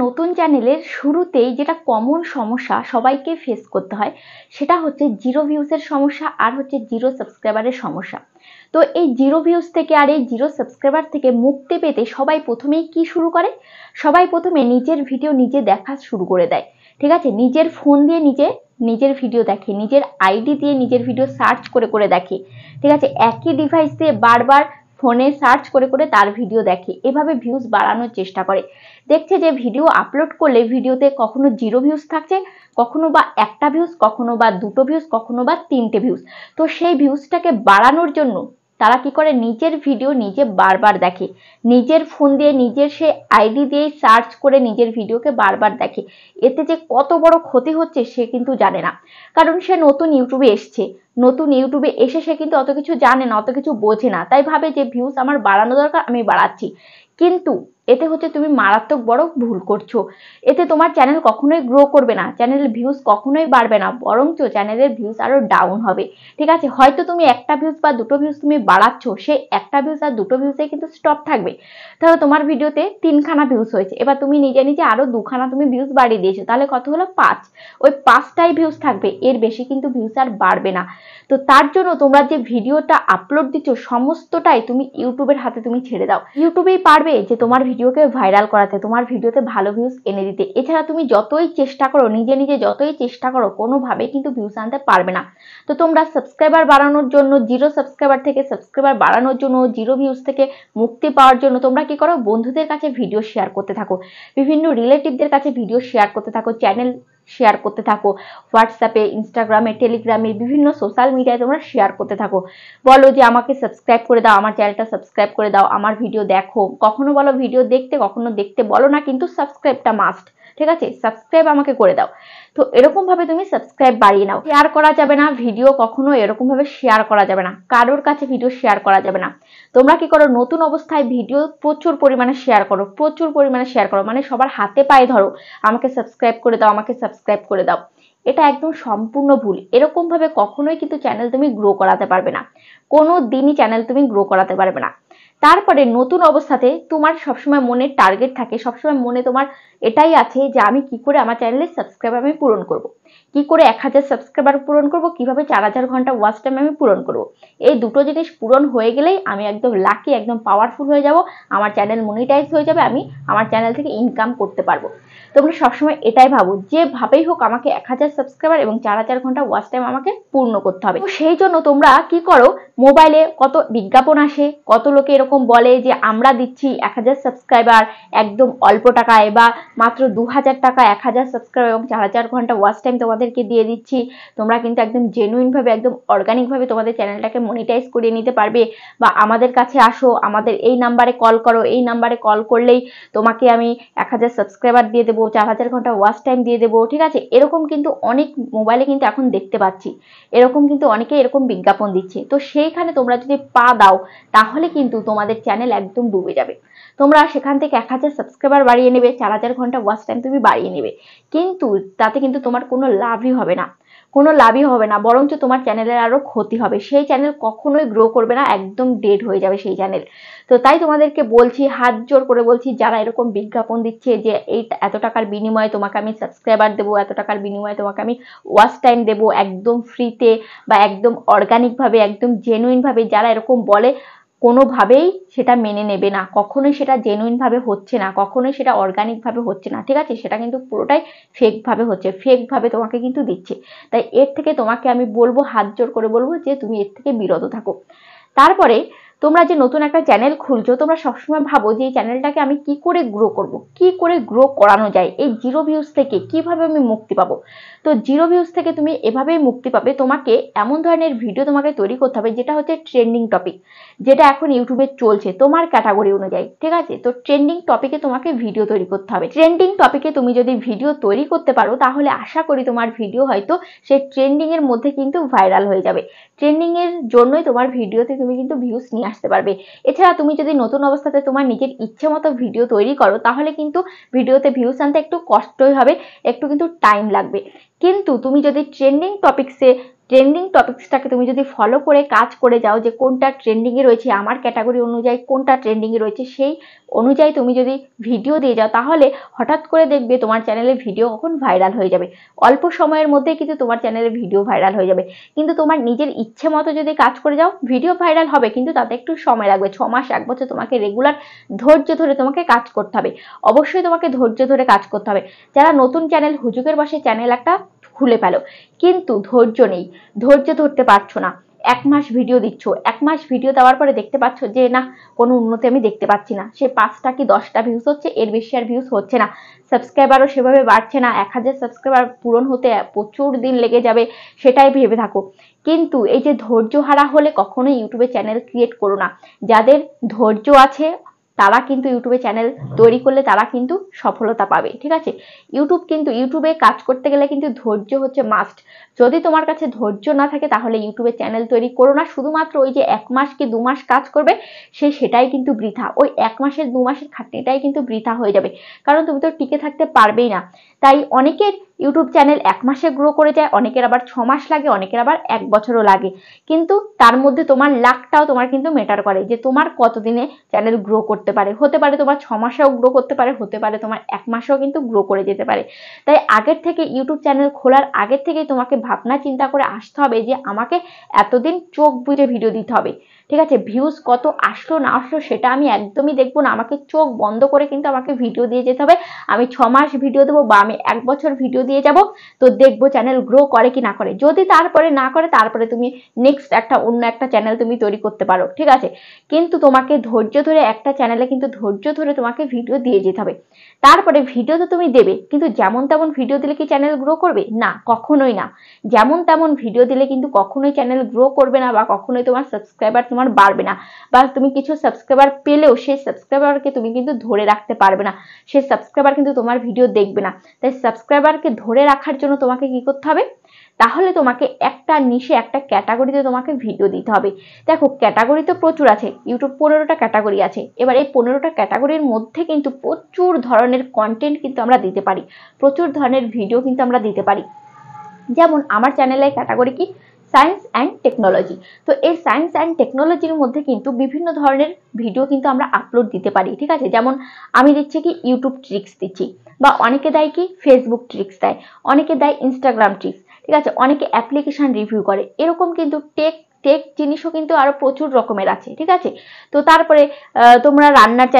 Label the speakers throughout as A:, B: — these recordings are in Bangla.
A: নতুন চ্যানেলের শুরুতেই যেটা কমন সমস্যা সবাইকে ফেস করতে হয় সেটা হচ্ছে জিরো ভিউজের সমস্যা আর হচ্ছে জিরো সাবস্ক্রাইবারের সমস্যা। তো এই জিরো ভিউজ থেকে আর এই জিরো সাবস্ক্রাইবার থেকে মুক্তি পেতে সবাই প্রথমেই কি শুরু করে, সবাই প্রথমে নিজের ভিডিও নিজে দেখা শুরু করে দেয়। ঠিক আছে, নিজের ফোন দিয়ে নিজের ভিডিও দেখে, নিজের আইডি দিয়ে নিজের ভিডিও সার্চ করে করে দেখে। ঠিক আছে, একই ডিভাইস দিয়ে বারবার ফোনে সার্চ করে করে তার ভিডিও দেখে, এভাবে ভিউজ বাড়ানোর চেষ্টা করে। দেখছে যে ভিডিও আপলোড করলে ভিডিওতে কখনো জিরো ভিউজ থাকছে, কখনো বা একটা ভিউজ, কখনো বা দুটো ভিউজ, কখনো বা তিনটে ভিউজ। তো সেই ভিউজটাকে বাড়ানোর জন্য তারা কি করে, নিজের ভিডিও নিজে বারবার দেখে, নিজের ফোন দিয়ে নিজের সে আইডি দিয়ে সার্চ করে নিজের ভিডিওকে বারবার দেখে। এতে যে কত বড় ক্ষতি হচ্ছে সে কিন্তু জানে না, কারণ সে নতুন ইউটিউবে এসছে, নতুন ইউটিউবে এসে সে কিন্তু অত কিছু জানে না, অত কিছু বোঝে না, তাই ভাবে যে ভিউজ আমার বাড়ানো দরকার, আমি বাড়াচ্ছি। কিন্তু এতে হচ্ছে তুমি মারাত্মক বড় ভুল করছো। এতে তোমার চ্যানেল কখনোই গ্রো করবে না, চ্যানেলের ভিউজ কখনোই বাড়বে না, বরঞ্চ চ্যানেলের ভিউজ আরো ডাউন হবে। ঠিক আছে, হয়তো তুমি একটা ভিউজ বা দুটো ভিউজ তুমি বাড়াচ্ছ, সেই একটা ভিউজ আর দুটো ভিউজে কিন্তু স্টপ থাকবে। ধরো তোমার ভিডিওতে 3খানা ভিউজ হয়েছে, এবার তুমি নিজে নিজে আরো 2খানা তুমি ভিউজ বাড়িয়ে দিয়েছো, তাহলে কত হলো 5। ওই 5টাই ভিউজ থাকবে, এর বেশি কিন্তু ভিউজ আর বাড়বে না। তো তার জন্য তোমরা যে ভিডিওটা আপলোড দিচ্ছ সমস্তটাই তুমি ইউটিউবের হাতে তুমি ছেড়ে দাও। ইউটিউবেই পারবে যে তোমার ভিডিওকে ভাইরাল করাতে, তোমার ভিডিওতে ভালো ভিউজ এনে দিতে। এছাড়া তুমি যতই চেষ্টা করো, নিজে নিজে যতই চেষ্টা করো, কোনোভাবেই কিন্তু ভিউজ আনতে পারবে না। তো তোমরা সাবস্ক্রাইবার বাড়ানোর জন্য, জিরো সাবস্ক্রাইবার থেকে সাবস্ক্রাইবার বাড়ানোর জন্য, জিরো ভিউজ থেকে মুক্তি পাওয়ার জন্য তোমরা কি করো, বন্ধুদের কাছে ভিডিও শেয়ার করতে থাকো, বিভিন্ন রিলেটিভদের কাছে ভিডিও শেয়ার করতে থাকো, চ্যানেল শেয়ার করতে থাকো, হোয়াটসঅ্যাপে, ইনস্টাগ্রামে, টেলিগ্রামে, বিভিন্ন সোশ্যাল মিডিয়ায় তোমরা শেয়ার করতে থাকো। বলো যে আমাকে সাবস্ক্রাইব করে দাও, আমার চ্যানেলটা সাবস্ক্রাইব করে দাও, আমার ভিডিও দেখো। কখনো বলো ভিডিও দেখতে, কখনো দেখতে বলো না, কিন্তু সাবস্ক্রাইবটা মাস্ট। ঠিক আছে, সাবস্ক্রাইব আমাকে করে দাও। তো এরকম ভাবে তুমি সাবস্ক্রাইব বাড়িয়ে নাও। শেয়ার করা যাবে না ভিডিও, কখনো এরকম ভাবে শেয়ার করা যাবে না, কারোর কাছে ভিডিও শেয়ার করা যাবে না। তোমরা কি করো, নতুন অবস্থায় ভিডিও প্রচুর পরিমাণে শেয়ার করো, প্রচুর পরিমাণে শেয়ার করো, মানে সবার হাতে পায়ে ধরো, আমাকে সাবস্ক্রাইব করে দাও, আমাকে সাবস্ক্রাইব করে দাও। এটা একদম সম্পূর্ণ ভুল। এরকম ভাবে কখনোই কিন্তু চ্যানেল তুমি গ্রো করাতে পারবে না, কোনো দিনই চ্যানেল তুমি গ্রো করাতে পারবে না। তারপরে নতুন অবস্থাতে তোমার সবসময় মনে টার্গেট থাকে, সবসময় মনে তোমার এটাই আছে যে আমি কি করে আমার চ্যানেলের সাবস্ক্রাইবার আমি পূরণ করব, কি করে 1000 সাবস্ক্রাইবার পূরণ করব, কিভাবে 4000 ঘন্টা ওয়াচ টাইম আমি পূরণ করব। এই দুটো জিনিস পূরণ হয়ে গেলেই আমি একদম লাকি, একদম পাওয়ারফুল হয়ে যাব, আমার চ্যানেল মনিটাইজ হয়ে যাবে, আমি আমার চ্যানেল থেকে ইনকাম করতে পারবো। তোমরা সবসময় এটাই ভাবো, যেভাবেই হোক আমাকে 1000 সাবস্ক্রাইবার এবং 4000 ঘন্টা ওয়াচ টাইম আমাকে পূর্ণ করতে হবে। তো সেই জন্য তোমরা কি করো, মোবাইলে কত বিজ্ঞাপন আসে, কত লোকে এরকম বলে যে আমরা দিচ্ছি 1000 সাবস্ক্রাইবার একদম অল্প টাকায়, বা মাত্র 2000 টাকা 1000 সাবস্ক্রাইবার এবং 4000 ঘন্টা ওয়াচ টাইম তোমাদেরকে দিয়ে দিচ্ছি, তোমরা কিন্তু একদম জেনুইন ভাবে, একদম অর্গানিক ভাবে তোমাদের চ্যানেলটাকে মনিটাইজ করিয়ে নিতে পারবে। বা আমাদের কাছে আসো, আমাদের এই নাম্বারে কল করো, এই নাম্বারে কল করলেই তোমাকে আমি 1000 সাবস্ক্রাইবার দিয়ে দেবো, 4000 ঘন্টা ওয়াচ টাইম দিয়ে দেবো। ঠিক আছে, এরকম কিন্তু অনেক মোবাইলে কিন্তু এখন দেখতে পাচ্ছি, এরকম কিন্তু অনেকে এরকম বিজ্ঞাপন দিচ্ছে। তো সেইখানে তোমরা যদি পা দাও, তাহলে কিন্তু তোমাদের চ্যানেল একদম ডুবে যাবে। তোমরা সেখান থেকে 1000 সাবস্ক্রাইবার বাড়িয়ে নেবে, 4000 ঘন্টা ওয়াচ টাইম তুমি বাড়িয়ে নেবে, কিন্তু তাতে কিন্তু তোমার কোনো লাভই হবে না, কোনো লাভই হবে না, বরঞ্চ তোমার চ্যানেলের আরো ক্ষতি হবে। সেই চ্যানেল কখনোই গ্রো করবে না, একদম ডেড হয়ে যাবে সেই চ্যানেল। তো তাই তোমাদেরকে বলছি, হাত জোর করে বলছি, যারা এরকম বিজ্ঞাপন দিচ্ছে যে এই এত টাকার বিনিময়ে তোমাকে আমি সাবস্ক্রাইবার দেবো, এত টাকার বিনিময়ে তোমাকে আমি ওয়াচ টাইম দেবো একদম ফ্রিতে বা একদম অর্গানিক ভাবে, একদম জেনুইন ভাবে, যারা এরকম বলে কোনোভাবেই সেটা মেনে নেবে না, কখনোই সেটা জেনুইন ভাবে হচ্ছে না, কখনোই সেটা অর্গানিক ভাবে হচ্ছে না। ঠিক আছে, সেটা কিন্তু পুরোটাই ফেক ভাবে হচ্ছে, ফেক ভাবে তোমাকে কিন্তু দিচ্ছে। তাই এর থেকে তোমাকে আমি বলবো, হাত জোর করে বলবো যে তুমি এর থেকে বিরত থাকো। তারপরে তোমরা যে নতুন একটা চ্যানেল খুলছো, তোমরা সবসময় ভাবো যে এই চ্যানেলটাকে আমি কি করে গ্রো করব, কি করে গ্রো করানো যায়, এই জিরো ভিউজ থেকে কিভাবে আমি মুক্তি পাবো। তো জিরো ভিউজ থেকে তুমি এভাবেই মুক্তি পাবে, তোমাকে এমন ধরনের ভিডিও তোমাকে তৈরি করতে হবে যেটা হচ্ছে ট্রেন্ডিং টপিক, যেটা এখন ইউটিউবে চলছে তোমার ক্যাটাগরি অনুযায়ী। ঠিক আছে, তো ট্রেন্ডিং টপিকে তোমাকে ভিডিও তৈরি করতে হবে। ট্রেন্ডিং টপিকে তুমি যদি ভিডিও তৈরি করতে পারো, তাহলে আশা করি তোমার ভিডিও হয়তো সেই ট্রেন্ডিং এর মধ্যে কিন্তু ভাইরাল হয়ে যাবে। ট্রেন্ডিং এর জন্যই তোমার ভিডিওতে তুমি কিন্তু ভিউজ নিয়ে আসতে পারবে। এছাড়া তুমি যদি নতুন অবস্থাতে তোমার নিজের ইচ্ছে মতো ভিডিও তৈরি করো, তাহলে কিন্তু ভিডিওতে ভিউজ আনতে একটু কষ্টই হবে, একটু কিন্তু টাইম লাগবে। কিন্তু তুমি যদি ট্রেন্ডিং টপিকসে ট্রেন্ডিং টপিকসটাকে তুমি যদি ফলো করে কাজ করে যাও যে কোনটা ট্রেন্ডিংয়ে রয়েছে, আমার ক্যাটাগরি অনুযায়ী কোনটা ট্রেন্ডিংয়ে রয়েছে, সেই অনুযায়ী তুমি যদি ভিডিও দিয়ে যাও, তাহলে হঠাৎ করে দেখবে তোমার চ্যানেলে ভিডিও কখন ভাইরাল হয়ে যাবে। অল্প সময়ের মধ্যেই কিন্তু তোমার চ্যানেলে ভিডিও ভাইরাল হয়ে যাবে। কিন্তু তোমার নিজের ইচ্ছে মতো যদি কাজ করে যাও, ভিডিও ভাইরাল হবে, কিন্তু তাতে একটু সময় লাগবে। 6 মাস 1 বছর তোমাকে রেগুলার ধৈর্য ধরে তোমাকে কাজ করতে হবে। অবশ্যই তোমাকে ধৈর্য ধরে কাজ করতে হবে। যারা নতুন চ্যানেল হুজুগের বসে চ্যানেল একটা খুলে ফেলো, কিন্তু ধৈর্য নেই, ধৈর্য ধরতে পারছো না, 1 মাস ভিডিও দিচ্ছ, 1 মাস ভিডিও দেওয়ার পরে দেখতে পাচ্ছ যে না, কোনো উন্নতি আমি দেখতে পাচ্ছি না, সে 5টা কি 10টা ভিউজ হচ্ছে, এর বেশি আর ভিউজ হচ্ছে না, সাবস্ক্রাইবারও সেভাবে বাড়ছে না, 1000 সাবস্ক্রাইবার পূরণ হতে প্রচুর দিন লেগে যাবে, সেটাই ভেবে থাকো। কিন্তু এই যে ধৈর্য হারা হলে কখনোই ইউটিউবে চ্যানেল ক্রিয়েট করো না। যাদের ধৈর্য আছে তারা কিন্তু ইউটিউবে চ্যানেল তৈরি করলে তারা কিন্তু সফলতা পাবে, ঠিক আছে। ইউটিউবে কাজ করতে গেলে কিন্তু ধৈর্য হচ্ছে মাস্ট। যদি তোমার কাছে ধৈর্য না থাকে তাহলে ইউটিউবে চ্যানেল তৈরি করো না। শুধুমাত্র ওই যে 1 মাস কি 2 মাস কাজ করবে, সেটাই কিন্তু বৃথা। ওই 1 মাসের 2 মাসের খাটনিটাই কিন্তু বৃথা হয়ে যাবে, কারণ তুমি তো টিকে থাকতে পারবেই না। তাই অনেকের ইউটিউব চ্যানেল 1 মাসে গ্রো করে যায়, অনেকের আবার 6 মাস লাগে, অনেকের আবার 1 বছরও লাগে। কিন্তু তার মধ্যে তোমার লাকটাও তোমার কিন্তু ম্যাটার করে, যে তোমার কতদিনে চ্যানেল গ্রো করতে পারে। হতে পারে তোমার 6 মাসেও গ্রো করতে পারে, হতে পারে তোমার 1 মাসেও কিন্তু গ্রো করে যেতে পারে। তাই আগের থেকে ইউটিউব চ্যানেল খোলার আগের থেকেই তোমাকে ভাবনা চিন্তা করে আসতে হবে যে আমাকে এতদিন চোখ বুজে ভিডিও দিতে হবে, ঠিক আছে। ভিউজ কত আসলো না আসলো সেটা আমি একদমই দেখবো না, আমাকে চোখ বন্ধ করে কিন্তু আমাকে ভিডিও দিয়ে যেতে হবে। আমি 6 মাস ভিডিও দেবো বা আমি 1 বছর ভিডিও দিয়ে যাব, তো দেখবো চ্যানেল গ্রো করে কি না করে। যদি তারপরে না করে, তারপরে তুমি নেক্সট অন্য একটা চ্যানেল তুমি তৈরি করতে পারো, ঠিক আছে। কিন্তু তোমাকে ধৈর্য ধরে একটা চ্যানেলে কিন্তু ধৈর্য ধরে তোমাকে ভিডিও দিয়ে যেতে হবে। তারপরে ভিডিও তো তুমি দেবে, কিন্তু যেমন তেমন ভিডিও দিলে কি চ্যানেল গ্রো করবে? না, কখনোই না। যেমন তেমন ভিডিও দিলে কিন্তু কখনোই চ্যানেল গ্রো করবে না, বা কখনোই তোমার সাবস্ক্রাইবার তোমার বাড়বে না, বা তুমি কিছু সাবস্ক্রাইবার পেলেও সেই সাবস্ক্রাইবারকে তুমি কিন্তু ধরে রাখতে পারবে না, সেই সাবস্ক্রাইবার কিন্তু তোমার ভিডিও দেখবে না। তাই সাবস্ক্রাইবারকে ধরে রাখার জন্য তোমাকে কি করতে হবে? তাহলে তোমাকে একটা নিশে একটা ক্যাটাগরিতে তোমাকে ভিডিও দিতে হবে। দেখো, ক্যাটাগরি তো প্রচুর আছে, ইউটিউব 15টা ক্যাটাগরি আছে। এবার এই 15টা ক্যাটাগরির মধ্যে কিন্তু প্রচুর ধরনের কন্টেন্ট কিন্তু আমরা দিতে পারি, প্রচুর ধরনের ভিডিও কিন্তু আমরা দিতে পারি। যেমন আমার চ্যানেলের ক্যাটাগরি কি? Science and technology. তো এই সায়েন্স অ্যান্ড টেকনোলজির মধ্যে কিন্তু বিভিন্ন ধরনের ভিডিও কিন্তু আমরা আপলোড দিতে পারি, ঠিক আছে। যেমন আমি দিচ্ছি কি ইউটিউব ট্রিক্স দিচ্ছি, বা অনেকে দেয় কি ফেসবুক ট্রিক্স দেয়, অনেকে দেয় ইনস্টাগ্রাম ট্রিক্স, ঠিক আছে, অনেকে অ্যাপ্লিকেশন রিভিউ করে। এরকম কিন্তু টেক জিনিসও কিন্তু আরো প্রচুর রকমের আছে, ঠিক আছে। তো তারপরে তোমার রান্নার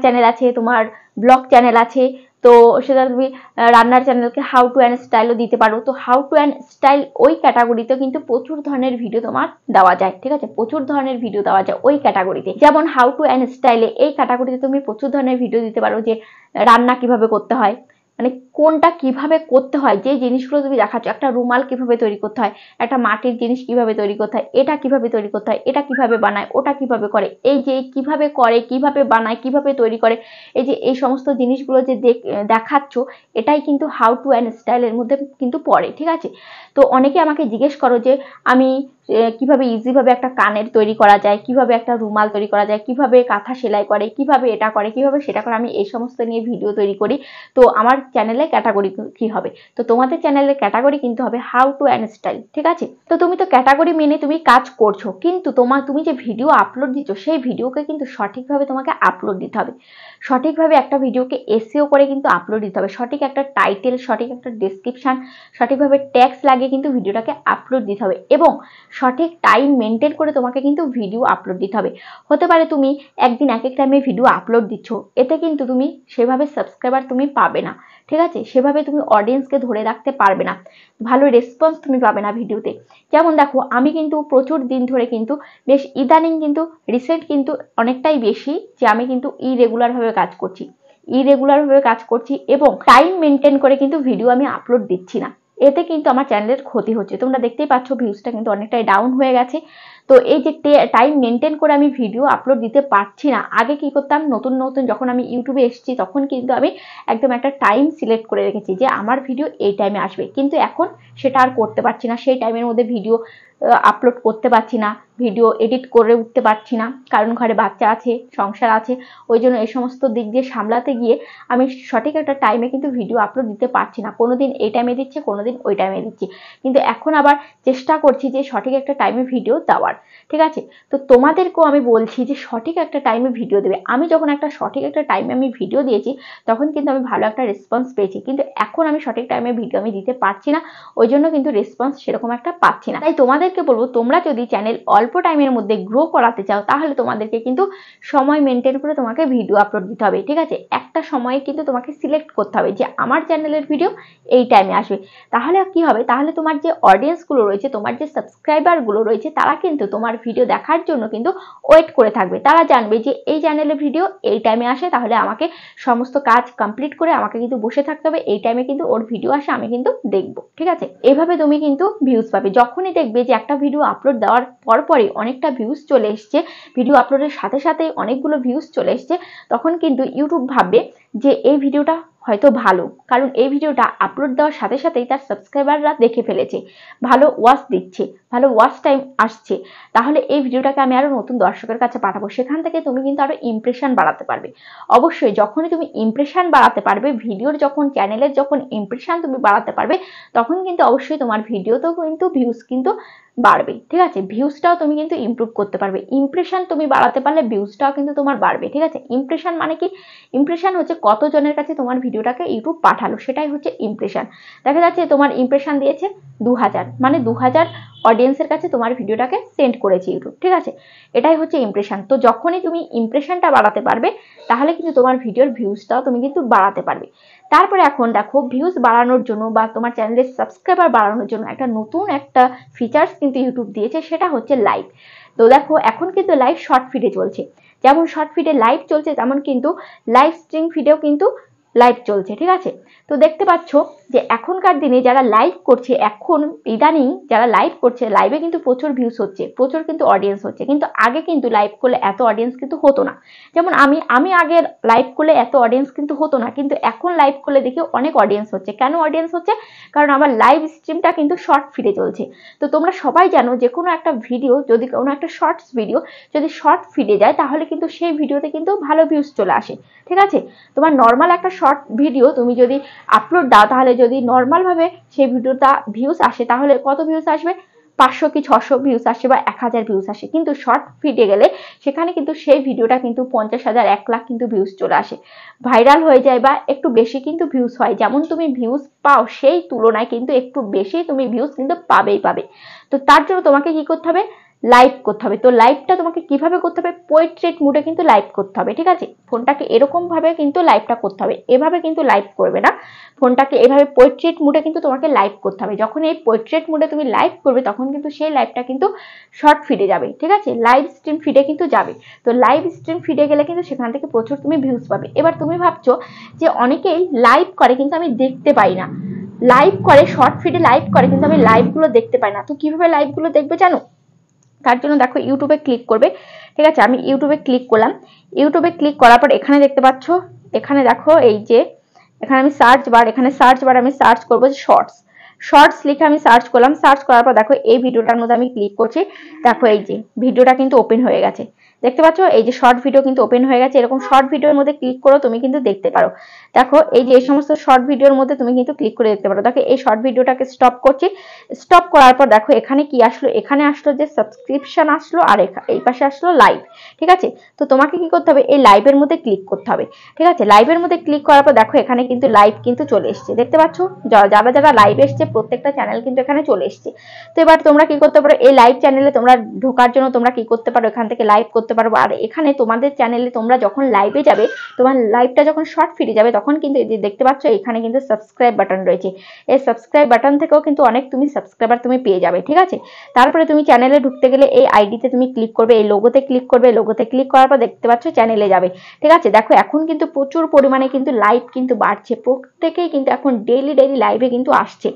A: চ্যানেল আছে, তোমার ব্লগ চ্যানেল আছে, তো সেটা তুমি রান্নার চ্যানেলকে হাউ টু অ্যান্ড স্টাইলও দিতে পারো। তো হাউ টু অ্যান্ড স্টাইল ওই ক্যাটাগরিতে কিন্তু প্রচুর ধরনের ভিডিও তোমার দেওয়া যায়, ঠিক আছে, প্রচুর ধরনের ভিডিও দেওয়া যায় ওই ক্যাটাগরিতে। যেমন হাউ টু অ্যান্ড স্টাইলে এই ক্যাটাগরিতে তুমি প্রচুর ধরনের ভিডিও দিতে পারো, যে রান্না কিভাবে করতে হয়, মানে কোনটা কিভাবে করতে হয়, যে জিনিসগুলো তুমি দেখাচ্ছ, একটা রুমাল কিভাবে তৈরি করতে হয়, একটা মাটির জিনিস কিভাবে তৈরি করতে হয়, এটা কিভাবে তৈরি করতে হয়, এটা কিভাবে বানায়, ওটা কিভাবে করে, এই যে কিভাবে করে, কিভাবে বানায়, কিভাবে তৈরি করে, এই যে এই সমস্ত জিনিসগুলো যে দেখাচ্ছ, এটাই কিন্তু হাউ টু অ্যান্ড স্টাইলের মধ্যে কিন্তু পড়ে, ঠিক আছে। তো অনেকে আমাকে জিজ্ঞেস করো যে আমি কিভাবে ইজিভাবে একটা কানের তৈরি করা যায়, কিভাবে একটা রুমাল তৈরি করা যায়, কিভাবে কাঁথা সেলাই করে, কিভাবে এটা করে, কিভাবে সেটা করে, আমি এই সমস্ত নিয়ে ভিডিও তৈরি করি। তো আমার চ্যানেলে ক্যাটাগরি কি হবে? তো তোমাদের চ্যানেলের ক্যাটাগরি কিন্তু হবে হাউ টু অ্যান্ড স্টাইল, ঠিক আছে। তো তুমি তো ক্যাটাগরি মেনে তুমি কাজ করছো, কিন্তু তুমি যে ভিডিও আপলোড দিচ্ছ, সেই ভিডিওকে কিন্তু সঠিকভাবে তোমাকে আপলোড দিতে হবে। সঠিকভাবে একটা ভিডিওকে এসইও করে কিন্তু আপলোড দিতে হবে, সঠিক একটা টাইটেল, সঠিক একটা ডেসক্রিপশন, সঠিকভাবে ট্যাগস লাগিয়ে কিন্তু ভিডিওটাকে আপলোড দিতে হবে, এবং সঠিক টাইম মেনটেন করে তোমাকে কিন্তু ভিডিও আপলোড দিতে হবে। হতে পারে তুমি একদিন এক এক টাইমে ভিডিও আপলোড দিচ্ছ, এতে কিন্তু তুমি সেভাবে সাবস্ক্রাইবার তুমি পাবে না, ঠিক আছে, সেভাবে তুমি অডিয়েন্সকে ধরে রাখতে পারবে না, ভালো রেসপন্স তুমি পাবে না ভিডিওতে। যেমন দেখো, আমি কিন্তু প্রচুর দিন ধরে কিন্তু বেশ ইদানিং কিন্তু রিসেন্ট কিন্তু অনেকটাই বেশি যে আমি কিন্তু ইরেগুলার ভাবে কাজ করছি এবং টাইম মেনটেন করে কিন্তু ভিডিও আমি আপলোড দিচ্ছি না। এতে কিন্তু আমার চ্যানেলের ক্ষতি হচ্ছে, তোমরা দেখতেই পাচ্ছ ভিউজটা কিন্তু অনেকটাই ডাউন হয়ে গেছে। তো এই যে টাইম মেনটেন করে আমি ভিডিও আপলোড দিতে পারছি না। আগে কি করতাম, নতুন যখন আমি ইউটিউবে এসেছি তখন কিন্তু আমি একদম একটা টাইম সিলেক্ট করে রেখেছি যে আমার ভিডিও এই টাইমে আসবে, কিন্তু এখন সেটা আর করতে পারছি না। সেই টাইমের মধ্যে ভিডিও আপলোড করতে পারছি না, ভিডিও এডিট করে উঠতে পারছি না, কারণ ঘরে বাচ্চা আছে, সংসার আছে, ওই জন্য এই সমস্ত দিক দিয়ে সামলাতে গিয়ে আমি সঠিক একটা টাইমে কিন্তু ভিডিও আপলোড দিতে পারছি না। কোনোদিন এই টাইমে দিচ্ছি, কোনোদিন ওই টাইমে দিচ্ছি, কিন্তু এখন আবার চেষ্টা করছি যে সঠিক একটা টাইমে ভিডিও দেওয়ার। ঠিক আছে, তো তোমাদেরকেও আমি বলছি যে সঠিক একটা টাইমে ভিডিও দেবে। আমি যখন একটা সঠিক একটা টাইমে আমি ভিডিও দিয়েছি তখন কিন্তু আমি ভালো একটা রেসপন্স পেয়েছি, কিন্তু এখন আমি সঠিক টাইমে ভিডিও আমি দিতে পারছি না, ওই জন্য কিন্তু রেসপন্স সেরকম একটা পাচ্ছি না। তাই তোমাদেরকে বলবো, তোমরা যদি চ্যানেল অল্প টাইমের মধ্যে গ্রো করাতে চাও তাহলে তোমাদেরকে কিন্তু সময় মেনটেন করে তোমাকে ভিডিও আপলোড দিতে হবে। ঠিক আছে, একটা সময়ে কিন্তু তোমাকে সিলেক্ট করতে হবে যে আমার চ্যানেলের ভিডিও এই টাইমে আসবে। তাহলে কি হবে, তাহলে তোমার যে অডিয়েন্সগুলো রয়েছে, তোমার যে সাবস্ক্রাইবারগুলো রয়েছে, তারা কিন্তু তোমার ভিডিও দেখার জন্য কিন্তু ওয়েট করে থাকবে। তারা জানবে যে এই চ্যানেলের ভিডিও এই টাইমে আসে, তাহলে আমাকে সমস্ত কাজ কমপ্লিট করে আমাকে কিন্তু বসে থাকতে হবে, এই টাইমে কিন্তু ওর ভিডিও আসে, আমি কিন্তু দেখবো। ঠিক আছে, এভাবে তুমি কিন্তু ভিউজ পাবে। যখনই দেখবে যে একটা ভিডিও আপলোড দেওয়ার পরপরই অনেকটা ভিউজ চলে এসছে, ভিডিও আপলোডের সাথে সাথেই অনেকগুলো ভিউজ চলে এসছে, তখন কিন্তু ইউটিউব ভাববে যে এই ভিডিওটা হয়তো ভালো, কারণ এই ভিডিওটা আপলোড দেওয়ার সাথে সাথেই তার সাবস্ক্রাইবাররা দেখে ফেলেছে, ভালো ওয়াচ দিচ্ছে, ভালো ওয়াচ টাইম আসছে, তাহলে এই ভিডিওটাকে আমি আরো নতুন দর্শকের কাছে পাঠাবো। সেখান থেকে তুমি কিন্তু আরো ইমপ্রেশন বাড়াতে পারবে। অবশ্যই যখনই তুমি ইমপ্রেশন বাড়াতে পারবে, ভিডিওর যখন চ্যানেলের যখন ইমপ্রেশন তুমি বাড়াতে পারবে, তখন কিন্তু অবশ্যই তোমার ভিডিওতেও কিন্তু ভিউজ কিন্তু বাড়বে। ঠিক আছে, ভিউজটাও তুমি কিন্তু ইমপ্রুভ করতে পারবে। ইমপ্রেশন তুমি বাড়াতে পারলে ভিউজটাও কিন্তু তোমার বাড়বে। ঠিক আছে, ইমপ্রেশন মানে কি, ইমপ্রেশন হচ্ছে কতজনের কাছে তোমার ভিডিওটাকে ইউটিউব পাঠালো, সেটাই হচ্ছে ইমপ্রেশন। দেখা যাচ্ছে তোমার ইমপ্রেশন দিয়েছে 2000, মানে 2000 অডিয়েন্সের কাছে তোমার ভিডিওটাকে সেন্ড করেছে ইউটিউব। ঠিক আছে, এটাই হচ্ছে ইমপ্রেশন। তো যখনই তুমি ইমপ্রেশনটা বাড়াতে পারবে, তাহলে কিন্তু তোমার ভিডিওর ভিউজটাও তুমি কিন্তু বাড়াতে পারবে। তারপরে এখন দেখো, ভিউজ বাড়ানোর জন্য বা তোমার চ্যানেলের সাবস্ক্রাইবার বাড়ানোর জন্য একটা নতুন একটা ফিচার্স কিন্তু ইউটিউব দিয়েছে, সেটা হচ্ছে লাইভ। তো দেখো, এখন কিন্তু লাইভ শর্ট ফিডে চলছে। যেমন শর্ট ফিডে লাইভ চলছে, তেমন কিন্তু লাইভ স্ট্রিম ফিডেও কিন্তু লাইভ চলছে। ঠিক আছে, তো দেখতে পাচ্ছ যে এখনকার দিনে যারা লাইভ করছে, এখন ইদানিং যারা লাইভ করছে, লাইভে কিন্তু প্রচুর ভিউজ হচ্ছে, প্রচুর কিন্তু অডিয়েন্স হচ্ছে। কিন্তু আগে কিন্তু লাইভ করলে এত অডিয়েন্স কিন্তু হতো না। যেমন আমি আগে লাইভ করলে এত অডিয়েন্স কিন্তু হতো না, কিন্তু এখন লাইভ করলে দেখি অনেক অডিয়েন্স হচ্ছে। কেন অডিয়েন্স হচ্ছে? কারণ আমার লাইভ স্ট্রিমটা কিন্তু শর্ট ফিডে চলছে। তো তোমরা সবাই জানো যে কোনো একটা ভিডিও, যদি কোনো একটা শর্টস ভিডিও যদি শর্ট ফিডে যায়, তাহলে কিন্তু সেই ভিডিওতে কিন্তু ভালো ভিউজ চলে আসে। ঠিক আছে, তোমার নর্মাল একটা শর্ট ভিডিও তুমি যদি আপলোড দাও, তাহলে যদি নর্মাল ভাবে সেই ভিডিওটা ভিউজ আসে, তাহলে কত ভিউজ আসবে? 500 কি 600 ভিউজ আসে বা 1000 ভিউজ আসে। কিন্তু শর্ট ফিডে গেলে সেখানে কিন্তু সেই ভিডিওটা কিন্তু 50,000 1 লাখ কিন্তু ভিউজ চলে আসে, ভাইরাল হয়ে যায় বা একটু বেশি কিন্তু ভিউজ হয়। যেমন তুমি ভিউজ পাও, সেই তুলনায় কিন্তু একটু বেশি তুমি ভিউজ কিন্তু পাবে। তো তার জন্য তোমাকে কি করতে হবে? লাইভ করতে হবে। তো লাইভটা তোমাকে কিভাবে করতে হবে? পোর্ট্রেট মুডে কিন্তু লাইভ করতে হবে। ঠিক আছে, ফোনটাকে এরকম ভাবে কিন্তু লাইভটা করতে হবে, এভাবে কিন্তু লাইভ করবে না, ফোনটাকে এভাবে পোর্ট্রেট মুডে কিন্তু তোমাকে লাইভ করতে হবে। যখন এই পোর্ট্রেট মুডে তুমি লাইভ করবে, তখন কিন্তু সেই লাইভটা কিন্তু শর্ট ফিডে যাবে। ঠিক আছে, লাইভ স্ট্রিম ফিডে কিন্তু যাবে। তো লাইভ স্ট্রিম ফিডে গেলে কিন্তু সেখান থেকে প্রচুর তুমি ভিউজ পাবে। এবার তুমি ভাবছো যে অনেকেই লাইভ করে কিন্তু আমি দেখতে পাই না, লাইভ করে শর্ট ফিডে লাইভ করে কিন্তু আমি লাইভগুলো দেখতে পাই না। তো কিভাবে লাইভগুলো দেখবে জানো? তার জন্য দেখো, ইউটিউবে ক্লিক করবে। ঠিক আছে, আমি ইউটিউবে ক্লিক করলাম। ইউটিউবে ক্লিক করার পর এখানে দেখতে পাচ্ছ, এখানে দেখো এই যে এখানে আমি সার্চ বার, এখানে সার্চ বার আমি সার্চ করবো শর্টস। শর্টস লিখে আমি সার্চ করলাম। সার্চ করার পর দেখো এই ভিডিওটার মধ্যে আমি ক্লিক করছি। দেখো এই যে ভিডিওটা কিন্তু ওপেন হয়ে গেছে, দেখতে পাচ্ছ এই যে শর্ট ভিডিও কিন্তু ওপেন হয়ে গেছে। এরকম শর্ট ভিডিওর মধ্যে ক্লিক করো, তুমি কিন্তু দেখতে পারো। দেখো এই যে এই সমস্ত শর্ট ভিডিওর মধ্যে তুমি কিন্তু ক্লিক করে দেখতে পারো। দেখো এই শর্ট ভিডিওটাকে স্টপ করছি। স্টপ করার পর দেখো এখানে কি আসলো, এখানে আসলো যে সাবস্ক্রিপশন আসলো, আর এই পাশে আসলো লাইভ। ঠিক আছে, তো তোমাকে কি করতে হবে? এই লাইভের মধ্যে ক্লিক করতে হবে। ঠিক আছে, লাইভের মধ্যে ক্লিক করার পর দেখো এখানে কিন্তু লাইভ কিন্তু চলে এসছে, দেখতে পাচ্ছ যারা যারা লাইভ এসছে প্রত্যেকটা চ্যানেল কিন্তু এখানে চলে এসছে। তো এবার তোমরা কি করতে পারো? এই লাইভ চ্যানেলে তোমরা ঢোকার জন্য তোমরা কি করতে পারো? এখান থেকে লাইভ করতে পারো। আর এখানে তোমাদের চ্যানেলে তোমরা যখন লাইভে যাবে, তোমার লাইভটা যখন শর্ট ফিডে যাবে, তখন কিন্তু এই যে দেখতে পাচ্ছ এখানে কিন্তু সাবস্ক্রাইব বাটন রয়েছে। এই সাবস্ক্রাইব বাটন থেকেও কিন্তু অনেক তুমি সাবস্ক্রাইবার তুমি পেয়ে যাবে। ঠিক আছে, তারপরে তুমি চ্যানেলে ঢুকতে গেলে এই আইডিতে তুমি ক্লিক করবে, এই লোগোতে ক্লিক করবে। লোগোতে ক্লিক করার পর দেখতে পাচ্ছ চ্যানেলে যাবে। ঠিক আছে, দেখো এখন কিন্তু প্রচুর পরিমাণে কিন্তু লাইভ কিন্তু বাড়ছে, প্রত্যেকেই কিন্তু এখন ডেইলি লাইভে কিন্তু আসছে।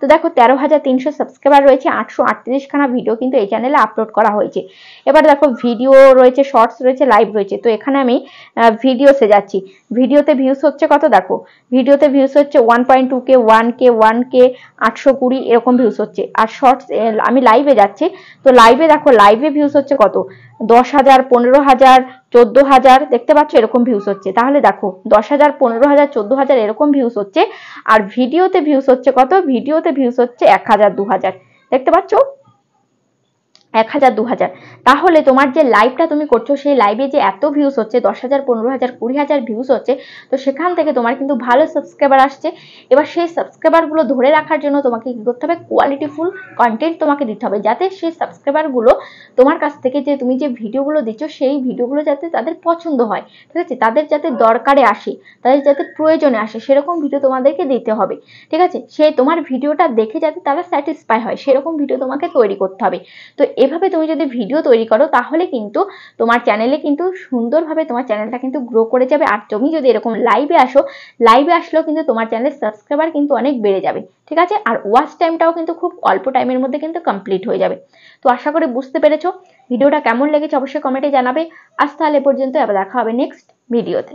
A: তো দেখো 13,300 সাবস্ক্রাইবার রয়েছে, 838 খানা ভিডিও কিন্তু এই চ্যানেলে আপলোড করা হয়েছে। এবার দেখো ভিডিও রয়েছে, শর্টস রয়েছে, লাইভ রয়েছে। তো এখানে আমি ভিডিওতে যাচ্ছি, ভিডিওতে ভিউজ হচ্ছে কত দেখো, ভিডিওতে ভিউজ হচ্ছে 1.2K, 1K, 1K, 820 এরকম ভিউজ হচ্ছে। আর শর্টস আমি লাইভে যাচ্ছি, তো লাইভে দেখো লাইভে ভিউজ হচ্ছে কত, 10,000, 15,000, 14,000 দেখতে পাচ্ছ এরকম ভিউজ হচ্ছে। তাহলে দেখো 10,000, 15,000, 14,000 এরকম ভিউজ হচ্ছে। আর ভিডিওতে ভিউজ হচ্ছে কত, ভিডিওতে ভিউজ হচ্ছে 1,000, 2,000 দেখতে পাচ্ছ, 1,000, 2,000। তাহলে তোমার যে লাইভটা তুমি করছো সেই লাইভে যে এত ভিউজ হচ্ছে, 10,000, 15,000, 20,000 ভিউজ হচ্ছে, তো সেখান থেকে তোমার কিন্তু ভালো সাবস্ক্রাইবার আসছে। এবার সেই সাবস্ক্রাইবারগুলো ধরে রাখার জন্য তোমাকে কি করতে হবে, কোয়ালিটিফুল কন্টেন্ট তোমাকে দিতে হবে, যাতে সেই সাবস্ক্রাইবারগুলো তোমার কাছ থেকে যে তুমি যে ভিডিওগুলো দিচ্ছ সেই ভিডিওগুলো যাতে তাদের পছন্দ হয়, ঠিক আছে, তাদের যাতে দরকারে আসে, তাদের যাতে প্রয়োজনে আসে, সেরকম ভিডিও তোমাদেরকে দিতে হবে, ঠিক আছে। সে তোমার ভিডিওটা দেখে যাতে তারা স্যাটিসফাই হয় সেরকম ভিডিও তোমাকে তৈরি করতে হবে। তো এভাবে তুমি যদি ভিডিও তৈরি করো তাহলে কিন্তু তোমার চ্যানেলে কিন্তু সুন্দরভাবে তোমার চ্যানেলটা কিন্তু গ্রো করে যাবে। আর তুমি যদি এরকম লাইভে আসো, লাইভে আসলেও কিন্তু তোমার চ্যানেলের সাবস্ক্রাইবার কিন্তু অনেক বেড়ে যাবে, ঠিক আছে। আর ওয়াচ টাইমটাও কিন্তু খুব অল্প টাইমের মধ্যে কিন্তু কমপ্লিট হয়ে যাবে। তো আশা করি বুঝতে পেরেছো ভিডিওটা কেমন লেগেছে অবশ্যই কমেন্টে জানাবে। আজ তাহলে পর্যন্ত, আবার দেখা হবে নেক্সট ভিডিওতে।